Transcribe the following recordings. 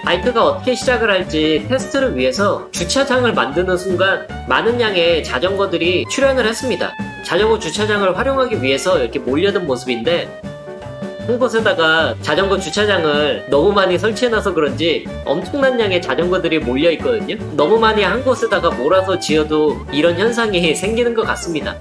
바이크가 어떻게 시작을 할지 테스트를 위해서 주차장을 만드는 순간 많은 양의 자전거들이 출현을 했습니다. 자전거 주차장을 활용하기 위해서 이렇게 몰려든 모습인데, 한 곳에다가 자전거 주차장을 너무 많이 설치해놔서 그런지 엄청난 양의 자전거들이 몰려 있거든요. 너무 많이 한 곳에다가 몰아서 지어도 이런 현상이 생기는 것 같습니다.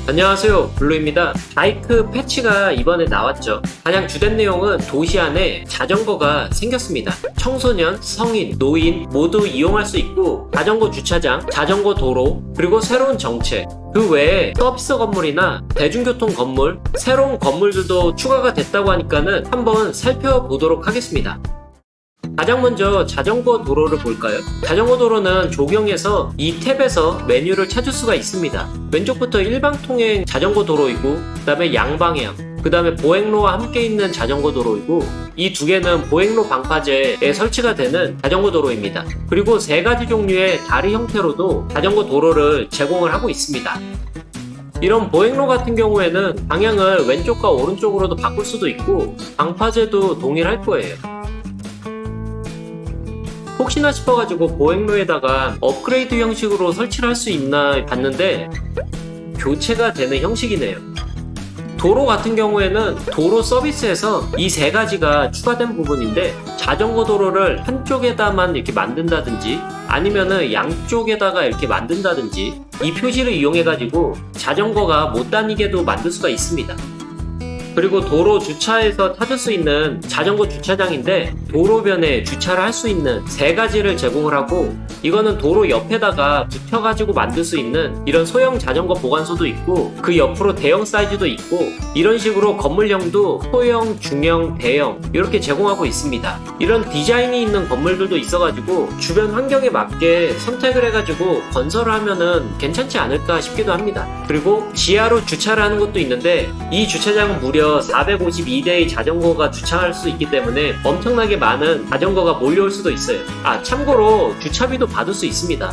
안녕하세요, 블루입니다. 바이크 패치가 이번에 나왔죠. 가장 주된 내용은 도시 안에 자전거가 생겼습니다. 청소년, 성인, 노인 모두 이용할 수 있고, 자전거 주차장, 자전거 도로, 그리고 새로운 정책, 그 외에 서비스 건물이나 대중교통 건물, 새로운 건물들도 추가가 됐다고 하니까는 한번 살펴보도록 하겠습니다. 가장 먼저 자전거 도로를 볼까요? 자전거 도로는 조경에서 이 탭에서 메뉴를 찾을 수가 있습니다. 왼쪽부터 일방 통행 자전거 도로이고, 그 다음에 양방향, 그 다음에 보행로와 함께 있는 자전거 도로이고, 이 두 개는 보행로 방파제에 설치가 되는 자전거 도로입니다. 그리고 세 가지 종류의 다리 형태로도 자전거 도로를 제공을 하고 있습니다. 이런 보행로 같은 경우에는 방향을 왼쪽과 오른쪽으로도 바꿀 수도 있고, 방파제도 동일할 거예요. 혹시나 싶어가지고 보행로에다가 업그레이드 형식으로 설치를 할 수 있나 봤는데 교체가 되는 형식이네요. 도로 같은 경우에는 도로 서비스에서 이 세 가지가 추가된 부분인데, 자전거 도로를 한쪽에다만 이렇게 만든다든지 아니면은 양쪽에다가 이렇게 만든다든지 이 표시를 이용해가지고 자전거가 못 다니게도 만들 수가 있습니다. 그리고 도로 주차에서 찾을 수 있는 자전거 주차장인데, 도로변에 주차를 할 수 있는 세 가지를 제공을 하고, 이거는 도로 옆에다가 붙여가지고 만들 수 있는 이런 소형 자전거 보관소도 있고, 그 옆으로 대형 사이즈도 있고, 이런 식으로 건물형도 소형, 중형, 대형 이렇게 제공하고 있습니다. 이런 디자인이 있는 건물들도 있어가지고 주변 환경에 맞게 선택을 해가지고 건설을 하면은 괜찮지 않을까 싶기도 합니다. 그리고 지하로 주차를 하는 것도 있는데, 이 주차장은 무려 452대의 자전거가 주차할 수 있기 때문에 엄청나게 많은 자전거가 몰려올 수도 있어요. 참고로 주차비도 받을 수 있습니다.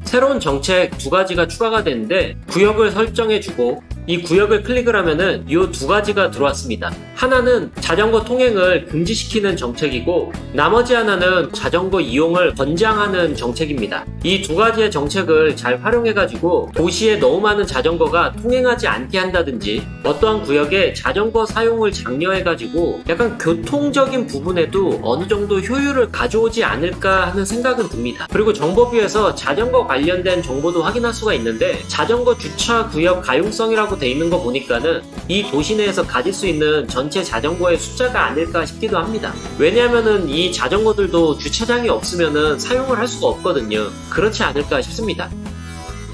새로운 정책 두 가지가 추가가 되는데, 구역을 설정해주고, 이 구역을 클릭을 하면은 이 두 가지가 들어왔습니다. 하나는 자전거 통행을 금지시키는 정책이고, 나머지 하나는 자전거 이용을 권장하는 정책입니다. 이 두 가지의 정책을 잘 활용해가지고 도시에 너무 많은 자전거가 통행하지 않게 한다든지, 어떠한 구역에 자전거 사용을 장려해가지고 약간 교통적인 부분에도 어느 정도 효율을 가져오지 않을까 하는 생각은 듭니다. 그리고 정보부에서 자전거 관련된 정보도 확인할 수가 있는데, 자전거 주차 구역 가용성이라고 돼 있는 거 보니까는 이 도시 내에서 가질 수 있는 전체 자전거의 숫자가 아닐까 싶기도 합니다. 왜냐하면은 이 자전거들도 주차장이 없으면은 사용을 할 수가 없거든요. 그렇지 않을까 싶습니다.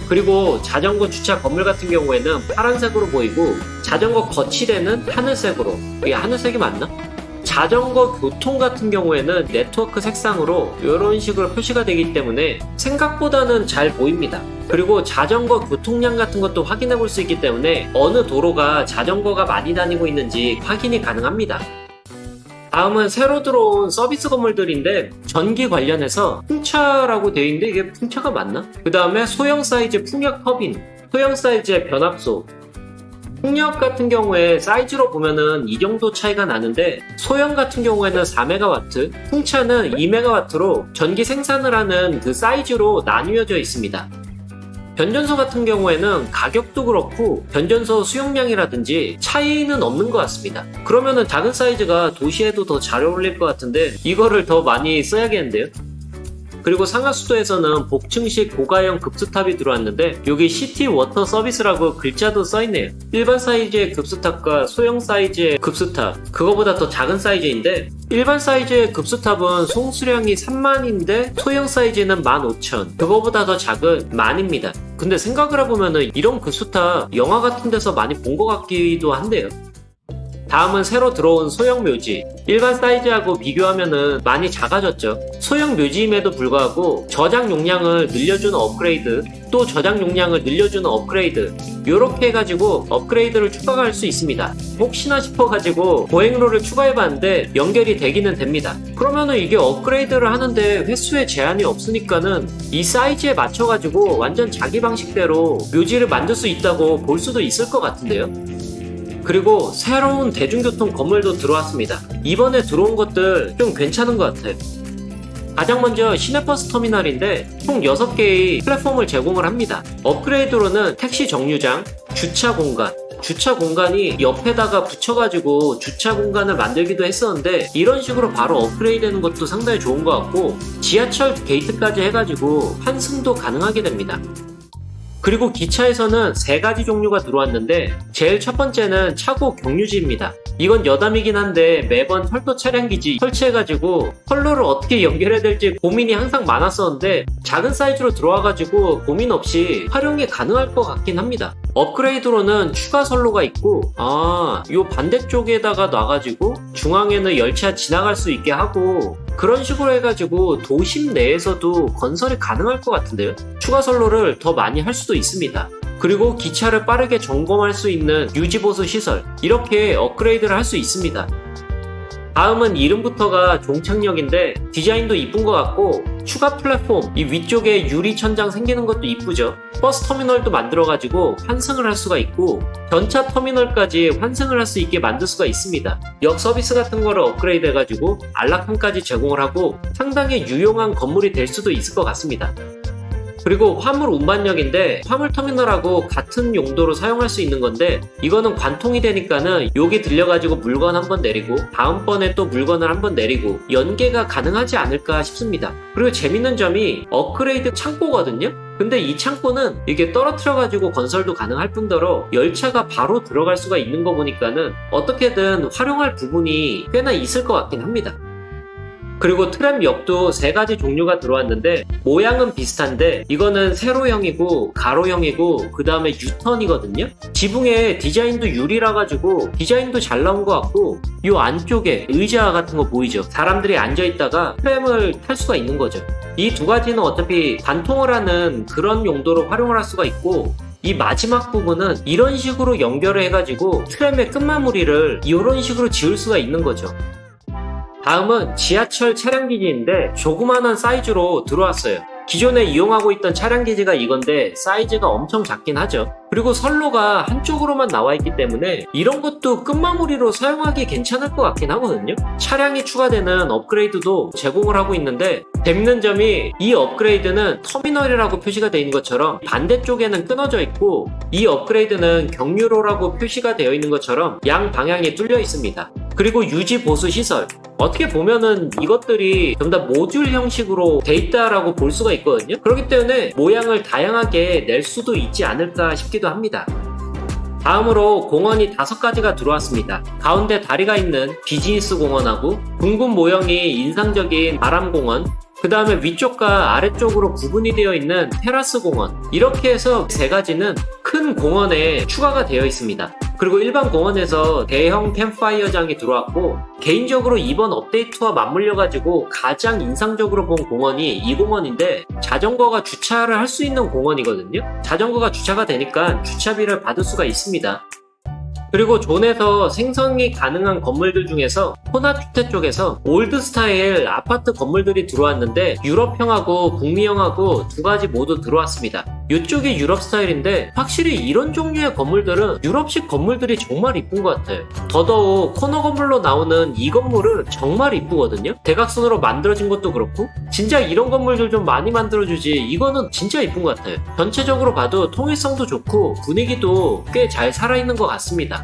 그리고 자전거 주차 건물 같은 경우에는 파란색으로 보이고, 자전거 거치대는 하늘색으로, 이게 하늘색이 맞나? 자전거 교통 같은 경우에는 네트워크 색상으로 이런 식으로 표시가 되기 때문에 생각보다는 잘 보입니다. 그리고 자전거 교통량 같은 것도 확인해 볼 수 있기 때문에 어느 도로가 자전거가 많이 다니고 있는지 확인이 가능합니다. 다음은 새로 들어온 서비스 건물들인데, 전기 관련해서 풍차라고 되어 있는데 이게 풍차가 맞나? 그 다음에 소형 사이즈 풍력 터빈, 소형 사이즈의 변압소. 풍력 같은 경우에 사이즈로 보면은 이 정도 차이가 나는데, 소형 같은 경우에는 4MW, 풍차는 2MW로 전기 생산을 하는 그 사이즈로 나뉘어져 있습니다. 변전소 같은 경우에는 가격도 그렇고 변전소 수용량이라든지 차이는 없는 것 같습니다. 그러면은 작은 사이즈가 도시에도 더 잘 어울릴 것 같은데, 이거를 더 많이 써야겠는데요? 그리고 상하수도에서는 복층식 고가형 급수탑이 들어왔는데, 여기 시티 워터 서비스라고 글자도 써있네요. 일반 사이즈의 급수탑과 소형 사이즈의 급수탑, 그거보다 더 작은 사이즈인데, 일반 사이즈의 급수탑은 송수량이 3만인데 소형 사이즈는 15,000, 그거보다 더 작은 만입니다. 근데 생각을 해보면은 이런 급수탑 영화 같은 데서 많이 본 것 같기도 한데요. 다음은 새로 들어온 소형 묘지. 일반 사이즈하고 비교하면은 많이 작아졌죠. 소형 묘지임에도 불구하고 저장 용량을 늘려주는 업그레이드, 또 저장 용량을 늘려주는 업그레이드, 요렇게 해가지고 업그레이드를 추가할 수 있습니다. 혹시나 싶어가지고 보행로를 추가해봤는데 연결이 되기는 됩니다. 그러면은 이게 업그레이드를 하는데 횟수에 제한이 없으니까는 이 사이즈에 맞춰가지고 완전 자기 방식대로 묘지를 만들 수 있다고 볼 수도 있을 것 같은데요. 그리고 새로운 대중교통 건물도 들어왔습니다. 이번에 들어온 것들 좀 괜찮은 것 같아요. 가장 먼저 시내버스 터미널인데 총 6개의 플랫폼을 제공을 합니다. 업그레이드로는 택시 정류장, 주차 공간이 옆에다가 붙여가지고 주차 공간을 만들기도 했었는데 이런 식으로 바로 업그레이드 되는 것도 상당히 좋은 것 같고 지하철 게이트까지 해가지고 환승도 가능하게 됩니다. 그리고 기차에서는 3가지 종류가 들어왔는데 제일 첫 번째는 차고 경유지입니다. 이건 여담이긴 한데 매번 철도 차량기지 설치해가지고 선로를 어떻게 연결해야 될지 고민이 항상 많았었는데 작은 사이즈로 들어와가지고 고민 없이 활용이 가능할 것 같긴 합니다. 업그레이드로는 추가 선로가 있고 요 반대쪽에다가 놔가지고 중앙에는 열차 지나갈 수 있게 하고 그런 식으로 해가지고 도심 내에서도 건설이 가능할 것 같은데요. 추가 선로를 더 많이 할 수도 있습니다. 그리고 기차를 빠르게 점검할 수 있는 유지보수 시설, 이렇게 업그레이드를 할 수 있습니다. 다음은 이름부터가 종착역인데 디자인도 이쁜 것 같고 추가 플랫폼, 이 위쪽에 유리 천장 생기는 것도 이쁘죠. 버스 터미널도 만들어가지고 환승을 할 수가 있고 전차 터미널까지 환승을 할 수 있게 만들 수가 있습니다. 역 서비스 같은 거를 업그레이드 해가지고 안락함까지 제공을 하고 상당히 유용한 건물이 될 수도 있을 것 같습니다. 그리고 화물 운반역인데 화물터미널하고 같은 용도로 사용할 수 있는 건데 이거는 관통이 되니까는 여기 들려가지고 물건 한번 내리고 다음번에 또 물건을 한번 내리고 연계가 가능하지 않을까 싶습니다. 그리고 재밌는 점이 업그레이드 창고거든요. 근데 이 창고는 이게 떨어뜨려가지고 건설도 가능할 뿐더러 열차가 바로 들어갈 수가 있는 거 보니까는 어떻게든 활용할 부분이 꽤나 있을 것 같긴 합니다. 그리고 트램역도 3가지 종류가 들어왔는데 모양은 비슷한데 이거는 세로형이고 가로형이고 그 다음에 유턴이거든요. 지붕에 디자인도 유리라 가지고 디자인도 잘 나온 것 같고 이 안쪽에 의자 같은 거 보이죠? 사람들이 앉아있다가 트램을 탈 수가 있는 거죠. 이 2가지는 어차피 관통을 하는 그런 용도로 활용을 할 수가 있고 이 마지막 부분은 이런 식으로 연결을 해가지고 트램의 끝마무리를 이런 식으로 지을 수가 있는 거죠. 다음은 지하철 차량기지인데 조그만한 사이즈로 들어왔어요. 기존에 이용하고 있던 차량기지가 이건데 사이즈가 엄청 작긴 하죠. 그리고 선로가 한쪽으로만 나와 있기 때문에 이런 것도 끝마무리로 사용하기 괜찮을 것 같긴 하거든요. 차량이 추가되는 업그레이드도 제공을 하고 있는데 재밌는 점이 이 업그레이드는 터미널이라고 표시가 되어 있는 것처럼 반대쪽에는 끊어져 있고 이 업그레이드는 경유로라고 표시가 되어 있는 것처럼 양 방향이 뚫려 있습니다. 그리고 유지 보수 시설, 어떻게 보면은 이것들이 전부 다 모듈 형식으로 돼 있다라고 볼 수가 있거든요. 그렇기 때문에 모양을 다양하게 낼 수도 있지 않을까 싶기도 합니다. 다음으로 공원이 5가지가 들어왔습니다. 가운데 다리가 있는 비즈니스 공원하고 둥근 모형이 인상적인 바람공원, 그 다음에 위쪽과 아래쪽으로 구분이 되어 있는 테라스 공원, 이렇게 해서 3가지는 큰 공원에 추가가 되어 있습니다. 그리고 일반 공원에서 대형 캠프파이어장이 들어왔고 개인적으로 이번 업데이트와 맞물려가지고 가장 인상적으로 본 공원이 이 공원인데 자전거가 주차를 할 수 있는 공원이거든요. 자전거가 주차가 되니까 주차비를 받을 수가 있습니다. 그리고 존에서 생성이 가능한 건물들 중에서 혼합주택 쪽에서 올드 스타일 아파트 건물들이 들어왔는데 유럽형하고 북미형하고 2가지 모두 들어왔습니다. 이쪽이 유럽 스타일인데 확실히 이런 종류의 건물들은 유럽식 건물들이 정말 이쁜 것 같아요. 더더욱 코너 건물로 나오는 이 건물은 정말 이쁘거든요. 대각선으로 만들어진 것도 그렇고 진짜 이런 건물들 좀 많이 만들어주지 이거는 진짜 이쁜 것 같아요. 전체적으로 봐도 통일성도 좋고 분위기도 꽤 잘 살아있는 것 같습니다.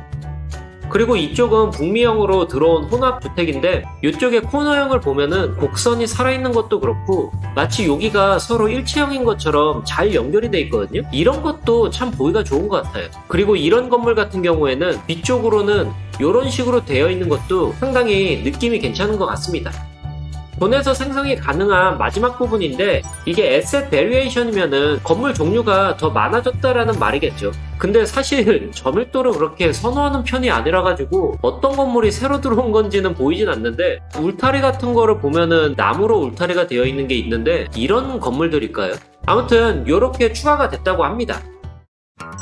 그리고 이쪽은 북미형으로 들어온 혼합주택인데 이쪽에 코너형을 보면은 곡선이 살아있는 것도 그렇고 마치 여기가 서로 일체형인 것처럼 잘 연결이 돼 있거든요. 이런 것도 참 보기가 좋은 것 같아요. 그리고 이런 건물 같은 경우에는 뒤쪽으로는 이런 식으로 되어 있는 것도 상당히 느낌이 괜찮은 것 같습니다. 존에서 생성이 가능한 마지막 부분인데 이게 에셋 베리에이션이면은 건물 종류가 더 많아졌다라는 말이겠죠. 근데 사실 저밀도를 그렇게 선호하는 편이 아니라 가지고 어떤 건물이 새로 들어온 건지는 보이진 않는데 울타리 같은 거를 보면은 나무로 울타리가 되어 있는 게 있는데 이런 건물들일까요? 아무튼 이렇게 추가가 됐다고 합니다.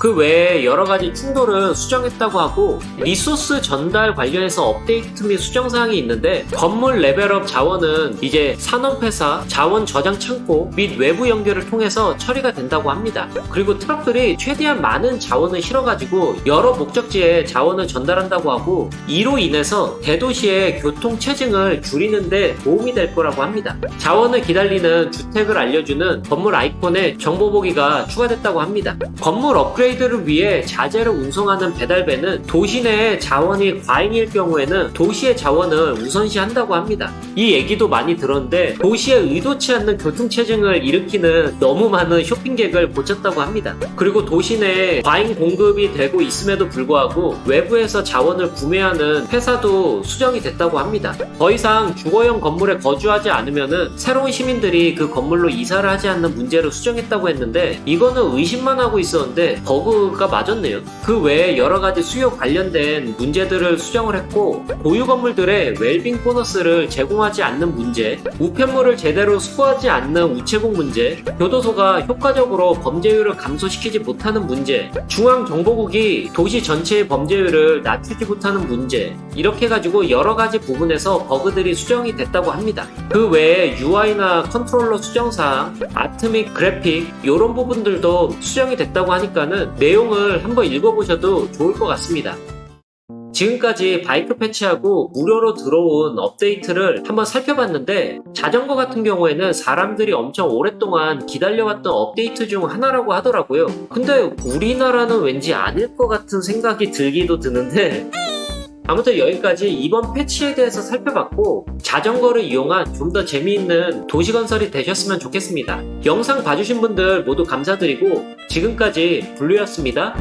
그 외에 여러 가지 충돌을 수정했다고 하고 리소스 전달 관련해서 업데이트 및 수정 사항이 있는데 건물 레벨업 자원은 이제 산업회사, 자원 저장 창고 및 외부 연결을 통해서 처리가 된다고 합니다. 그리고 트럭들이 최대한 많은 자원을 실어가지고 여러 목적지에 자원을 전달한다고 하고 이로 인해서 대도시의 교통 체증을 줄이는데 도움이 될 거라고 합니다. 자원을 기다리는 주택을 알려주는 건물 아이콘에 정보 보기가 추가됐다고 합니다. 건물 업그레이드를 위해 자재를 운송하는 배달배는 도시 내에 자원이 과잉일 경우에는 도시의 자원을 우선시한다고 합니다. 이 얘기도 많이 들었는데 도시에 의도치 않는 교통체증을 일으키는 너무 많은 쇼핑객을 고쳤다고 합니다. 그리고 도시 내에 과잉 공급이 되고 있음에도 불구하고 외부에서 자원을 구매하는 회사도 수정이 됐다고 합니다. 더 이상 주거용 건물에 거주하지 않으면은 새로운 시민들이 그 건물로 이사를 하지 않는 문제를 수정했다고 했는데 이거는 의심만 하고 있었는데 버그가 맞았네요. 그 외에 여러 가지 수요 관련된 문제들을 수정을 했고 보유 건물들의 웰빙 보너스를 제공하지 않는 문제, 우편물을 제대로 수거하지 않는 우체국 문제, 교도소가 효과적으로 범죄율을 감소시키지 못하는 문제, 중앙정보국이 도시 전체의 범죄율을 낮추지 못하는 문제, 이렇게 해가지고 여러 가지 부분에서 버그들이 수정이 됐다고 합니다. 그 외에 UI나 컨트롤러 수정사항, 아트 및 그래픽 이런 부분들도 수정이 됐다고 하니까는 내용을 한번 읽어보셔도 좋을 것 같습니다. 지금까지 바이크 패치하고 무료로 들어온 업데이트를 한번 살펴봤는데 자전거 같은 경우에는 사람들이 엄청 오랫동안 기다려왔던 업데이트 중 하나라고 하더라고요. 근데 우리나라는 왠지 아닐 것 같은 생각이 들기도 드는데 아무튼 여기까지 이번 패치에 대해서 살펴봤고 자전거를 이용한 좀 더 재미있는 도시건설이 되셨으면 좋겠습니다. 영상 봐주신 분들 모두 감사드리고 지금까지 블루였습니다.